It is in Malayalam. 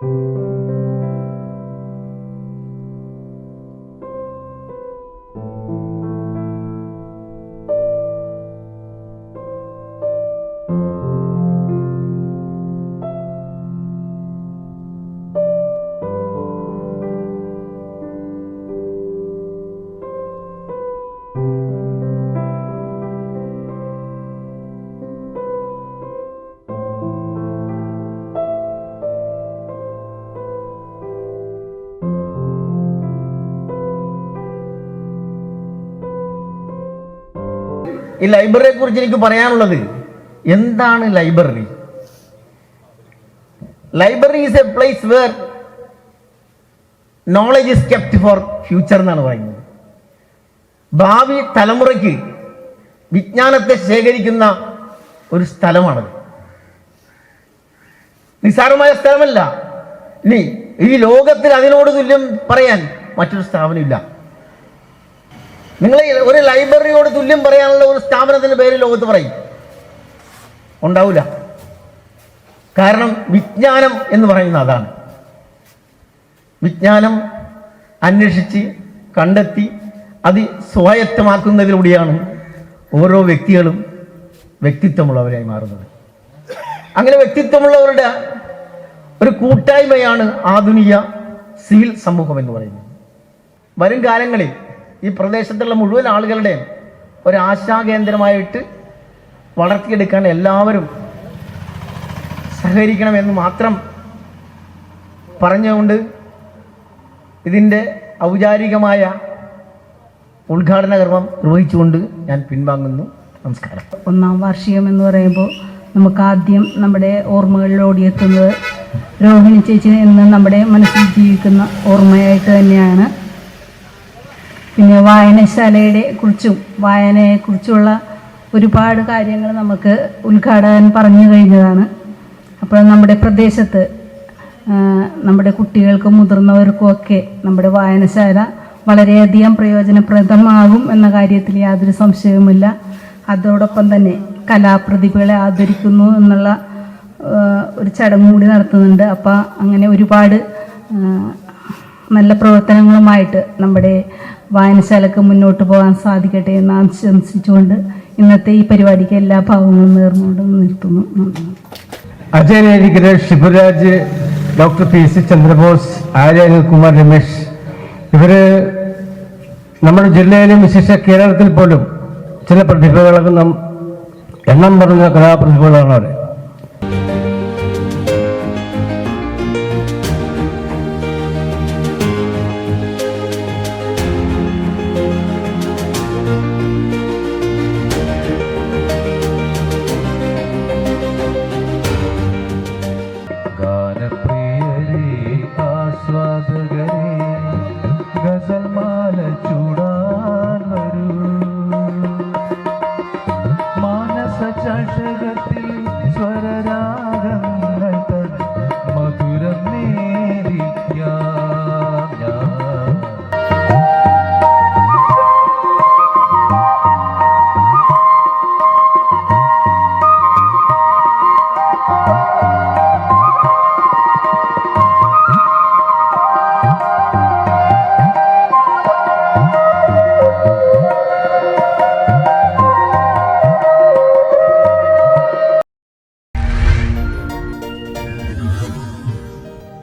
ഈ ലൈബ്രറിയെ കുറിച്ച് എനിക്ക് പറയാനുള്ളത്, എന്താണ് library? Library is a place where knowledge is kept for future എന്നാണ് പറയുന്നത്. ഭാവി തലമുറയ്ക്ക് വിജ്ഞാനത്തെ ശേഖരിക്കുന്ന ഒരു സ്ഥലമാണത്. നിസ്സാരമായ സ്ഥലമല്ല. ഇനി ഈ ലോകത്തിൽ അതിനോട് തുല്യം പറയാൻ മറ്റൊരു സ്ഥാപനമില്ല. നിങ്ങൾ ഒരു ലൈബ്രറിയോട് തുല്യം പറയാനുള്ള ഒരു സ്ഥാപനത്തിന്റെ പേര് ലോകത്ത് പറയും, ഉണ്ടാവില്ല. കാരണം വിജ്ഞാനം എന്ന് പറയുന്നത് അതാണ്. വിജ്ഞാനം അന്വേഷിച്ച് കണ്ടെത്തി അത് സ്വായത്തമാക്കുന്നതിലൂടെയാണ് ഓരോ വ്യക്തികളും വ്യക്തിത്വമുള്ളവരായി മാറുന്നത്. അങ്ങനെ വ്യക്തിത്വമുള്ളവരുടെ ഒരു കൂട്ടായ്മയാണ് ആധുനിക സിവിൽ സമൂഹം എന്ന് പറയുന്നത്. വരും കാലങ്ങളിൽ ഈ പ്രദേശത്തുള്ള മുഴുവൻ ആളുകളുടെയും ഒരു ആശാകേന്ദ്രമായിട്ട് വളർത്തിയെടുക്കാൻ എല്ലാവരും സഹകരിക്കണമെന്ന് മാത്രം പറഞ്ഞുകൊണ്ട് ഇതിൻ്റെ ഔപചാരികമായ ഉദ്ഘാടന കർമ്മം നിർവഹിച്ചുകൊണ്ട് ഞാൻ പിൻവാങ്ങുന്നു. നമസ്കാരം. 1ാം വാർഷികം എന്ന് പറയുമ്പോൾ നമുക്ക് ആദ്യം നമ്മുടെ ഓർമ്മകളിൽ ഓടിയെത്തുന്നത് രോഹിണി ചേച്ചി എന്ന് നമ്മുടെ മനസ്സിൽ ജീവിക്കുന്ന ഓർമ്മയായിട്ട് തന്നെയാണ്. പിന്നെ വായനയെക്കുറിച്ചുള്ള ഒരുപാട് കാര്യങ്ങൾ നമുക്ക് ഉദ്ഘാടകൻ പറഞ്ഞു കഴിഞ്ഞതാണ്. അപ്പോൾ നമ്മുടെ പ്രദേശത്ത് നമ്മുടെ കുട്ടികൾക്കും മുതിർന്നവർക്കും ഒക്കെ നമ്മുടെ വായനശാല വളരെയധികം പ്രയോജനപ്രദമാകും എന്ന കാര്യത്തിൽ യാതൊരു സംശയവുമില്ല. അതോടൊപ്പം തന്നെ കലാപ്രതിഭകളെ ആദരിക്കുന്നു എന്നുള്ള ഒരു ചടങ്ങ് കൂടി നടത്തുന്നുണ്ട്. അപ്പോൾ അങ്ങനെ ഒരുപാട് നല്ല പ്രവർത്തനങ്ങളുമായിട്ട് നമ്മുടെ വായനശാലക്ക് മുന്നോട്ട് പോകാൻ സാധിക്കട്ടെ എന്ന് ആശംസിച്ചുകൊണ്ട് ഇന്നത്തെ ഈ പരിപാടിക്ക് എല്ലാ ഭാവങ്ങളും നേർന്നുകൊണ്ട് നിർത്തുന്നു. Ajay Sivaraj, doctor P C. ചന്ദ്രബോസ്, ആര്യ അനിൽകുമാർ, രമേശ്, ഇവര് നമ്മുടെ ജില്ലയിലും വിശേഷ കേരളത്തിൽ പോലും ചില പ്രതിഭകളൊക്കെ എണ്ണം പറഞ്ഞ കലാപ്രതിഭകളാണ് അവർ. ചഷകത്തിൽ സ്വരരാഗങ്ങൾ മധുരം നേരിക്കാം ഞാൻ.